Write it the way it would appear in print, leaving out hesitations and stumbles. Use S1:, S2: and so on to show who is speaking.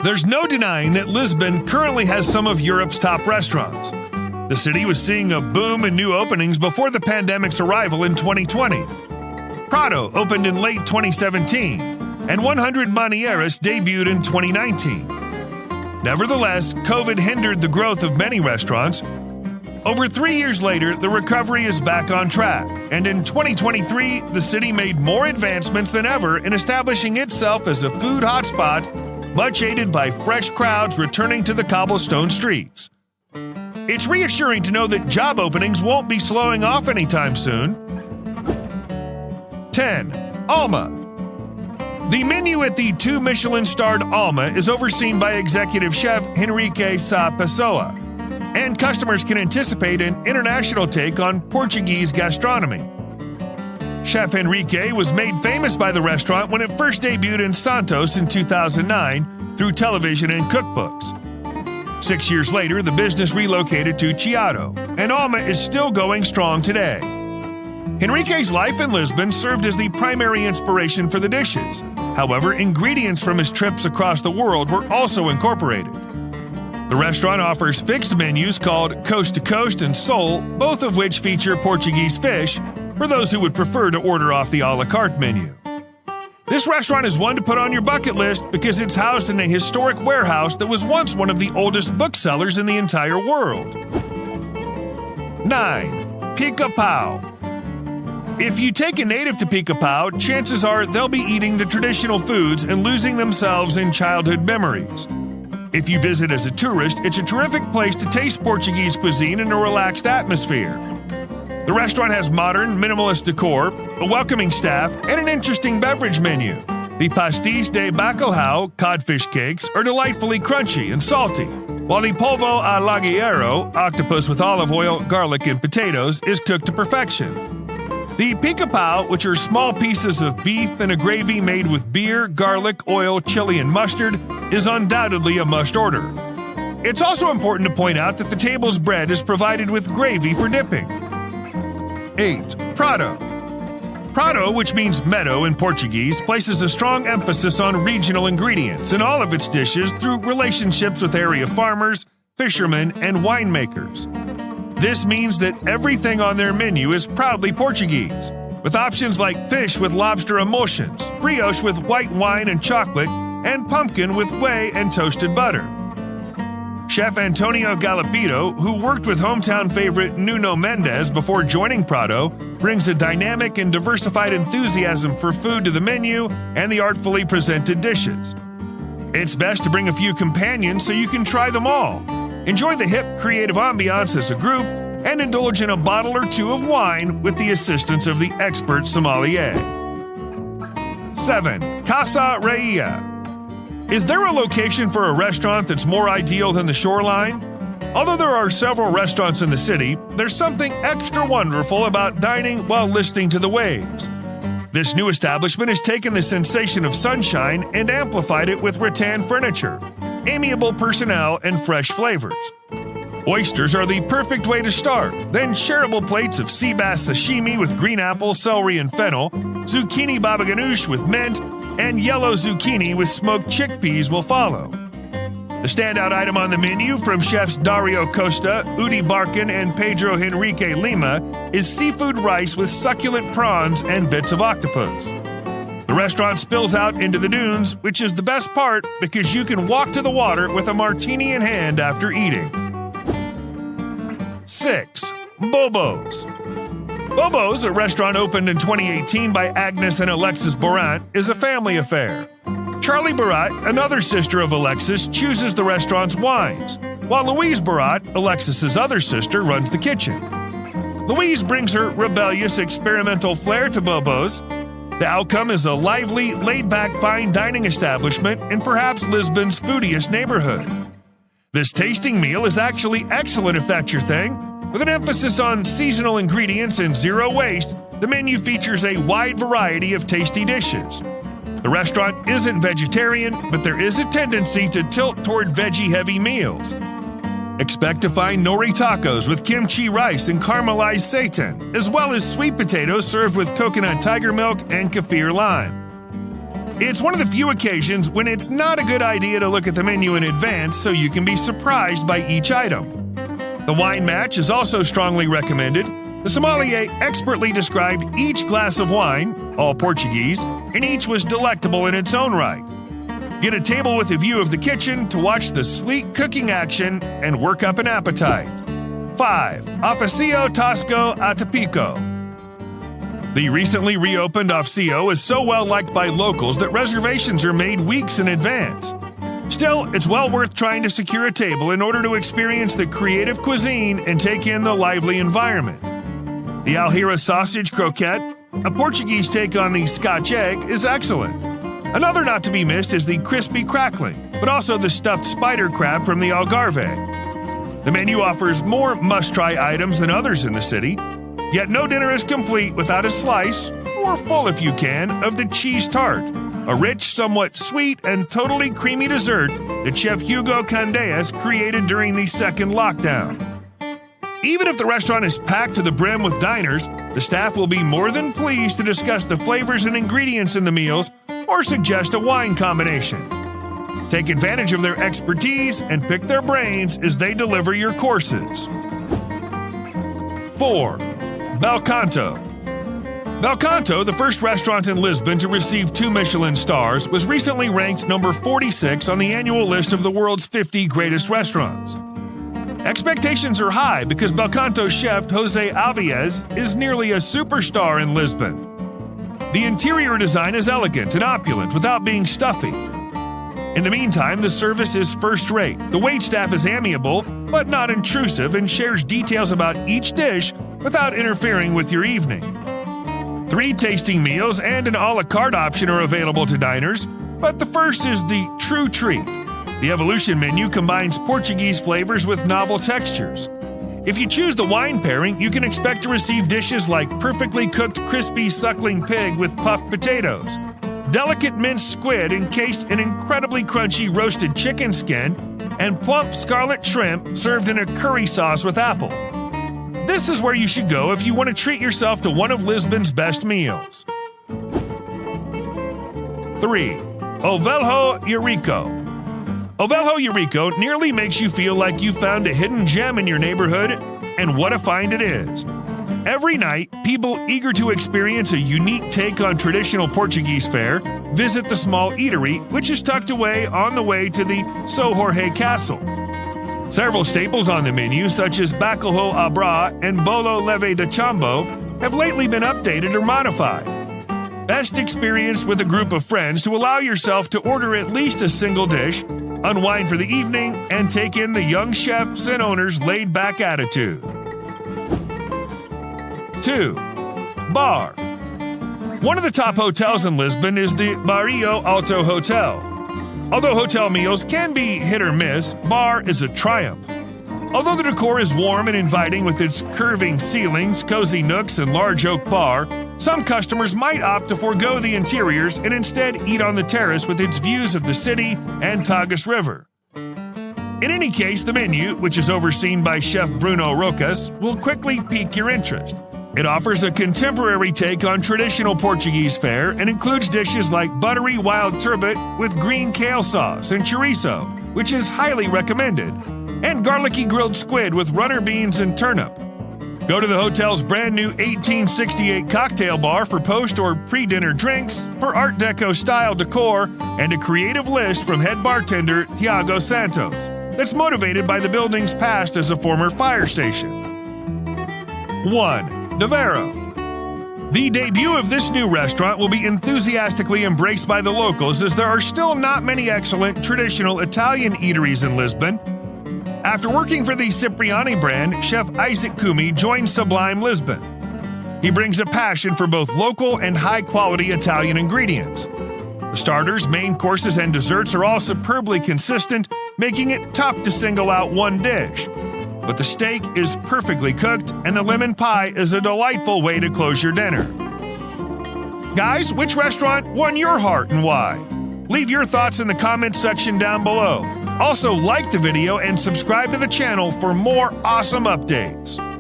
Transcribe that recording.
S1: There's no denying that Lisbon currently has some of Europe's top restaurants. The city was seeing a boom in new openings before the pandemic's arrival in 2020. Prado opened in late 2017, and 100 Manieras debuted in 2019. Nevertheless, COVID hindered the growth of many restaurants. Over 3 years later, the recovery is back on track, and in 2023, the city made more advancements than ever in establishing itself as a food hotspot, much aided by fresh crowds returning to the cobblestone streets. It's reassuring to know that job openings won't be slowing off anytime soon. 10. Alma. The menu at the 2 Michelin-starred Alma is overseen by executive chef Henrique Sá Pessoa, and customers can anticipate an international take on Portuguese gastronomy. Chef Henrique was made famous by the restaurant when it first debuted in Santos in 2009 through television and cookbooks. 6 years later, the business relocated to Chiado, and Alma is still going strong today. Henrique's life in Lisbon served as the primary inspiration for the dishes. However, ingredients from his trips across the world were also incorporated. The restaurant offers fixed menus called Coast to Coast and Soul, both of which feature Portuguese fish, for those who would prefer to order off the a la carte menu. This restaurant is one to put on your bucket list because it's housed in a historic warehouse that was once one of the oldest booksellers in the entire world. 9. Pica-Pau. If you take a native to Pica-Pau, chances are they'll be eating the traditional foods and losing themselves in childhood memories. If you visit as a tourist, it's a terrific place to taste Portuguese cuisine in a relaxed atmosphere. The restaurant has modern, minimalist decor, a welcoming staff, and an interesting beverage menu. The pastéis de bacalhau, codfish cakes, are delightfully crunchy and salty, while the polvo a lagueiro, octopus with olive oil, garlic, and potatoes, is cooked to perfection. The pica-pau, which are small pieces of beef and a gravy made with beer, garlic, oil, chili, and mustard, is undoubtedly a must-order. It's also important to point out that the table's bread is provided with gravy for dipping. 8. Prado. Prado, which means meadow in Portuguese, places a strong emphasis on regional ingredients in all of its dishes through relationships with area farmers, fishermen, and winemakers. This means that everything on their menu is proudly Portuguese, with options like fish with lobster emulsions, brioche with white wine and chocolate, and pumpkin with whey and toasted butter. Chef Antonio Galopito, who worked with hometown favorite Nuno Mendes before joining Prado, brings a dynamic and diversified enthusiasm for food to the menu and the artfully presented dishes. It's best to bring a few companions so you can try them all. Enjoy the hip, creative ambiance as a group, and indulge in a bottle or two of wine with the assistance of the expert sommelier. 7. Casa Raya. Is there a location for a restaurant that's more ideal than the shoreline? Although there are several restaurants in the city, there's something extra wonderful about dining while listening to the waves. This new establishment has taken the sensation of sunshine and amplified it with rattan furniture, amiable personnel, and fresh flavors. Oysters are the perfect way to start, then shareable plates of sea bass sashimi with green apple, celery, and fennel, zucchini baba ganoush with mint, and yellow zucchini with smoked chickpeas will follow. The standout item on the menu from chefs Dario Costa, Udi Barkin, and Pedro Henrique Lima is seafood rice with succulent prawns and bits of octopus. The restaurant spills out into the dunes, which is the best part because you can walk to the water with a martini in hand after eating. 6. Bobos. Bobos, a restaurant opened in 2018 by Agnes and Alexis Borant, is a family affair. Charlie Barat, another sister of Alexis, chooses the restaurant's wines, while Louise Barat, Alexis's other sister, runs the kitchen. Louise brings her rebellious experimental flair to Bobos. The outcome is a lively, laid-back fine dining establishment in perhaps Lisbon's foodiest neighborhood. This tasting meal is actually excellent if that's your thing. With an emphasis on seasonal ingredients and zero waste, the menu features a wide variety of tasty dishes. The restaurant isn't vegetarian, but there is a tendency to tilt toward veggie-heavy meals. Expect to find nori tacos with kimchi rice and caramelized seitan, as well as sweet potatoes served with coconut tiger milk and kaffir lime. It's one of the few occasions when it's not a good idea to look at the menu in advance so you can be surprised by each item. The wine match is also strongly recommended. The sommelier expertly described each glass of wine, all Portuguese, and each was delectable in its own right. Get a table with a view of the kitchen to watch the sleek cooking action and work up an appetite. 5. Officio Tosco Atipico. The recently reopened Officio is so well liked by locals that reservations are made weeks in advance. Still, it's well worth trying to secure a table in order to experience the creative cuisine and take in the lively environment. The Alheira sausage croquette, a Portuguese take on the Scotch egg, is excellent. Another not to be missed is the crispy crackling, but also the stuffed spider crab from the Algarve. The menu offers more must-try items than others in the city, yet no dinner is complete without a slice, or full if you can, of the cheese tart, a rich, somewhat sweet, and totally creamy dessert that Chef Hugo Candeias created during the second lockdown. Even if the restaurant is packed to the brim with diners, the staff will be more than pleased to discuss the flavors and ingredients in the meals or suggest a wine combination. Take advantage of their expertise and pick their brains as they deliver your courses. 4. Bel Canto. Bel Canto, the first restaurant in Lisbon to receive 2 Michelin stars, was recently ranked number 46 on the annual list of the world's 50 greatest restaurants. Expectations are high because Bel Canto's chef Jose Alves is nearly a superstar in Lisbon. The interior design is elegant and opulent without being stuffy. In the meantime, the service is first-rate. The waitstaff is amiable, but not intrusive, and shares details about each dish without interfering with your evening. 3 tasting meals and an a la carte option are available to diners, but the first is the true treat. The Evolution menu combines Portuguese flavors with novel textures. If you choose the wine pairing, you can expect to receive dishes like perfectly cooked crispy suckling pig with puffed potatoes, delicate minced squid encased in incredibly crunchy roasted chicken skin, and plump scarlet shrimp served in a curry sauce with apple. This is where you should go if you want to treat yourself to one of Lisbon's best meals. 3. Ovalho Eurico. Ovalho Eurico nearly makes you feel like you found a hidden gem in your neighborhood, and what a find it is. Every night, people eager to experience a unique take on traditional Portuguese fare visit the small eatery, which is tucked away on the way to the São Jorge Castle. Several staples on the menu, such as bacalhau à bras and bolo leve de chambo, have lately been updated or modified. Best experienced with a group of friends to allow yourself to order at least a single dish, unwind for the evening, and take in the young chef's and owner's laid-back attitude. 2. Bar. One of the top hotels in Lisbon is the Barrio Alto Hotel. Although hotel meals can be hit or miss, Bar is a triumph. Although the decor is warm and inviting with its curving ceilings, cozy nooks, and large oak bar, some customers might opt to forego the interiors and instead eat on the terrace with its views of the city and Tagus River. In any case, the menu, which is overseen by Chef Bruno Rocas, will quickly pique your interest. It offers a contemporary take on traditional Portuguese fare and includes dishes like buttery wild turbot with green kale sauce and chorizo, which is highly recommended, and garlicky grilled squid with runner beans and turnip. Go to the hotel's brand new 1868 cocktail bar for post or pre-dinner drinks, for Art Deco style decor, and a creative list from head bartender Thiago Santos that's motivated by the building's past as a former fire station. 1. Davero. The debut of this new restaurant will be enthusiastically embraced by the locals, as there are still not many excellent traditional Italian eateries in Lisbon. After working for the Cipriani brand, Chef Isaac Kumi joined Sublime Lisbon. He brings a passion for both local and high-quality Italian ingredients. The starters, main courses, and desserts are all superbly consistent, making it tough to single out one dish. But the steak is perfectly cooked, and the lemon pie is a delightful way to close your dinner. Guys, which restaurant won your heart and why? Leave your thoughts in the comments section down below. Also, like the video and subscribe to the channel for more awesome updates.